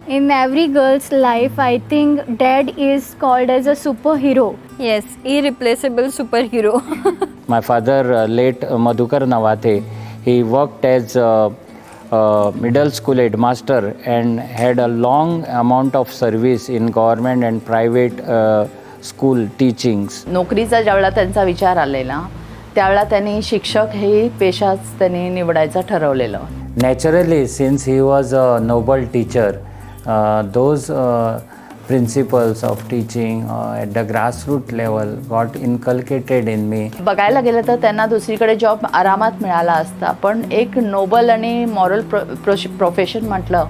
In every girl's life, I think dad is called as a superhero. Yes, irreplaceable superhero. My father, late Madhukar Navathe, he worked as middle school headmaster and had a long amount of service in government and private school teachings. नोकरीचा ज्यावेळेला त्यांचा विचार आलेला त्यावेळेला त्यांनी शिक्षक हे पेशाच त्यांनी निवडायचं ठरवलेलं. Naturally, since he was a noble teacher, those principles of teaching at the grassroots level got inculcated in me. बघायला गेलं तर त्यांना दुसरीकडे जॉब आरामात मिळाला असता, पण एक नोबल आणि मॉरल प्रोफेशन म्हटलं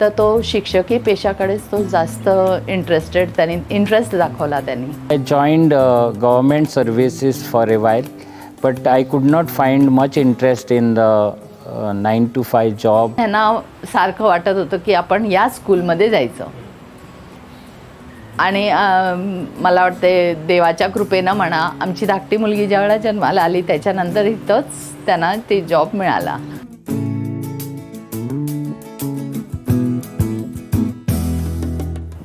तर तो शिक्षकी पेशाकडेच तो जास्त त्यांनी इंटरेस्ट दाखवला त्यांनी. I joined government services for a while, but I could not find much interest in the 9 to 5 job. त्यांना सारखं वाटत होतं की आपण या स्कूलमध्ये जायचं आणि मला वाटते देवाच्या कृपेनं म्हणा आमची धाकटी मुलगी ज्यावेळेला जन्माला आली त्याच्यानंतर इथंच त्यांना ते जॉब मिळाला.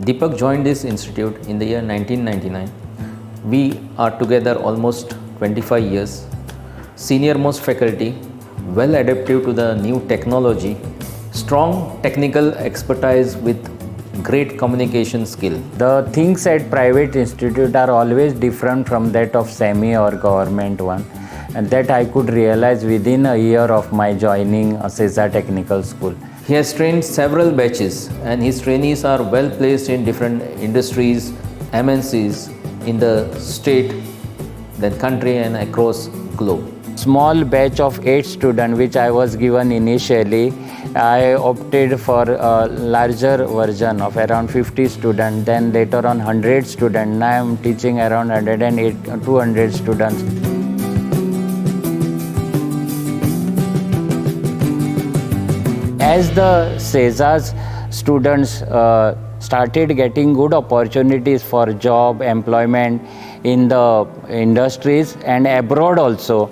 Deepak joined this institute in the year 1999. We are together almost 25 years. Senior most faculty, well adaptive to the new technology, strong technical expertise with great communication skill. The things at private institute are always different from that of semi or government one, and that I could realize within a year of my joining CESA Technical School. He has trained several batches and his trainees are well placed in different industries, MNCs in the state, then country and across globe. Small batch of 8 students which I was given initially, I opted for a larger version of around 50 students, then later on 100 students. Now I am teaching around 200 students. As the CESA's students started getting good opportunities for job, employment in the industries and abroad also,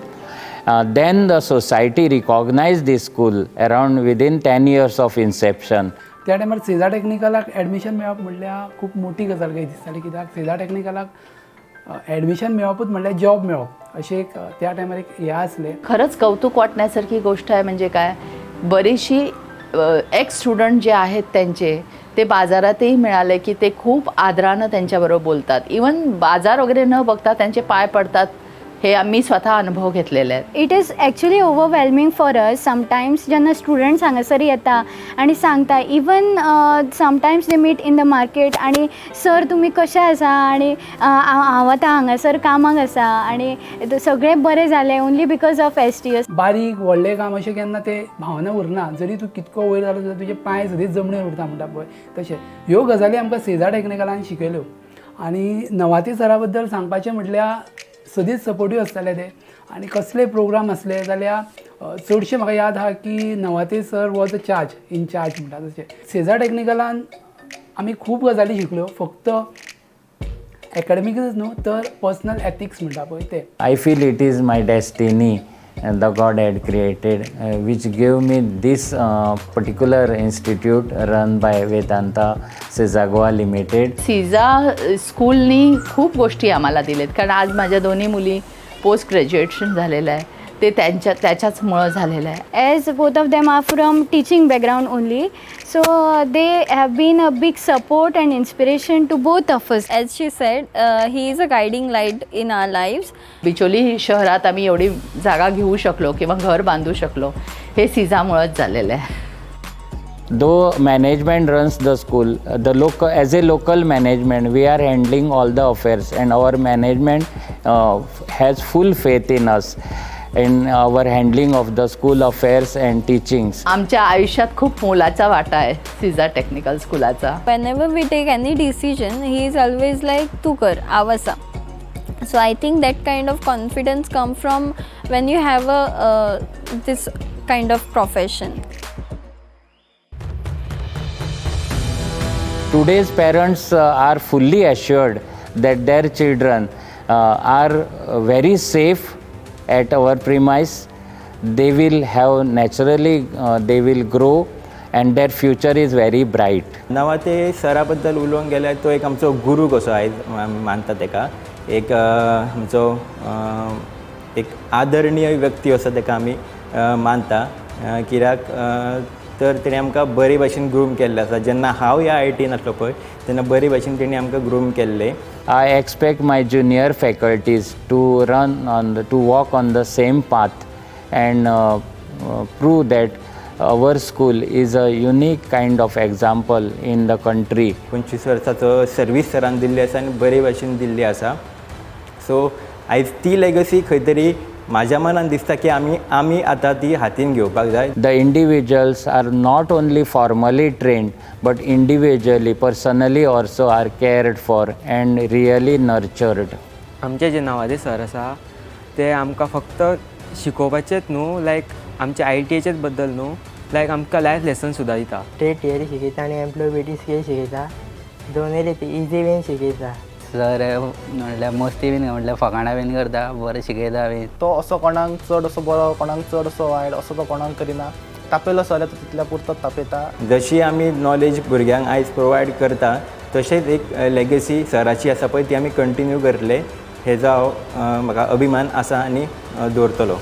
then the society recognized this school around within 10 years of inception. त्या टायमार सेजा टेक्निकलाक admission मेळप म्हणल्यार खूब मोठी गजाल कशी दिसताली, कित्याक सेजा टेक्निकलाक एडमिशन मेळपूच म्हणल्यार जॉब मेळप अशें एक त्या टायमार एक हें आसलें. खरंच कौतुक वाटण्यासारखी गोष्ट आहे. म्हणजे काय बरीचशी एक्स स्टुडंट जे आहेत त्यांचे ते बाजारातही मिळाले की ते खूप आदरानं त्यांच्याबरोबर बोलतात. इवन बाजार वगैरे न बघता त्यांचे पाय पडतात. हे आम्ही स्वतः अनुभव घेतलेले आहेत. It is actually overwhelming for us sometimes जेन्ना स्टुडंट्स हांगासर येता आनी सांगता, even sometimes they meet in the market आनी सर तुमी कशे आसा आनी हांव आतां हांगासर कामाक आसा आनी सगळें बरें जालें ओन्ली बिकॉज ऑफ STS. बारीक व्हडलें काम अशें केन्ना ते भावना उरना. जरी तूं कितको वयर जालो जाल्यार तुजे पांय सदींच जमनीर उरता म्हणटा पळय तशें ह्यो गजाली आमकां सेजा टेक्निकलान शिकयल्यो. आनी नवाती सरा बद्दल सांगपाचें म्हटल्यार सदींच सपोर्टीव आसताले ते. आनी कसले प्रोग्राम असले जाल्यार चडशे म्हाका याद आहा की Navate sir was a in charge म्हणटा तशें. सेजा टेक्निकलान आमी खूब गजाली शिकल्यो, फक्त एकाडेमिकच न्हू तर पर्सनल एथिक्स म्हणटा पळय ते. I feel it is my destiny and the God had created which gave me this particular institute run by Vedanta CESA Goa Limited. सीजा स्कूलनी खूप गोष्टी आम्हाला दिलेत, कारण आज माझ्या दोन्ही मुली पोस्ट ग्रॅज्युएशन झालेलं आहे ते त्याच्याचमुळं झालेलं आहे. As both of them are from teaching background only, so they have been a big support and inspiration to both of us. As she said, he is a guiding light in our lives. Bicholim शहरात आम्ही एवढी जागा घेऊ शकलो किंवा घर बांधू शकलो हे सीजामुळंच झालेलं आहे. Though management runs the school, as a local management, we are handling all the affairs, and our management has full faith in us, in our handling of the school affairs and teachings. आमच्या आयुष्यात खूप मोलाचा वाटा आहे सीजा technical स्कूलाचा. Whenever we take any decision, he is always like, "Tu kar, avasa." So I think that kind of confidence come from when you have this kind of profession. Today's parents are fully assured that their children are very safe at our premise. They will have naturally, they will grow and their future is very bright. नवाते सरा बद्दल उलोवंक गेल्यार तो एक आमचो गुरू कसो आयज मानता तेका एक आमचो एक आदरणीय व्यक्ती असो तेका आमी मानता कित्याक तर तेणें आमकां बरे भाशेन ग्रूम केल्लें आसा जेन्ना हांव ह्या IIT आसलो पळय तेन्ना बरे भाशेन तेणी आमकां ग्रूम केल्लें. I expect my junior faculties to walk on the same path and prove that our school is a unique kind of example in the country. 25 वर्साचो सर्वीस सरान दिल्ली आसा आनी बरे भाशेन दिल्ली आसा. सो आयज ती लेगसी खंय तरी म्हाज्या मनान दिसता की आमी आतां ती हातीन घेवपाक जाय. The individuals are not only formally trained but individually, personally also are cared for and really nurtured. आमचे जे नवादे सर आसा ते आमकां फक्त शिकोवपाचेच न्हू लायक आमच्या IITचेच बद्दल न्हू लायक आमकां लायफ लेसन सुद्दां दिता. ते थियरी शिकयता आनी एम्प्लॉयबिलिटी स्किल शिकयता दोनूय ते इजी वेन शिकयता. सर म्हणल्यार मस्ती बीन म्हणल्यार फकाणां बीन करता बरें शिकयता बीन. तो असो कोणाक चड असो बरो कोणाक चड असो वायट असो तो कोणाक करिना. तापयलो सर तो तितल्या पुरतो तापयता. जशी आमी नॉलेज भुरग्यांक आयज प्रोवायड करता तशेंच एक लेगसी सराची आसा पळय ती आमी कंटिन्यू करतले हेजो हांव म्हाका अभिमान आसा आनी दवरतलो.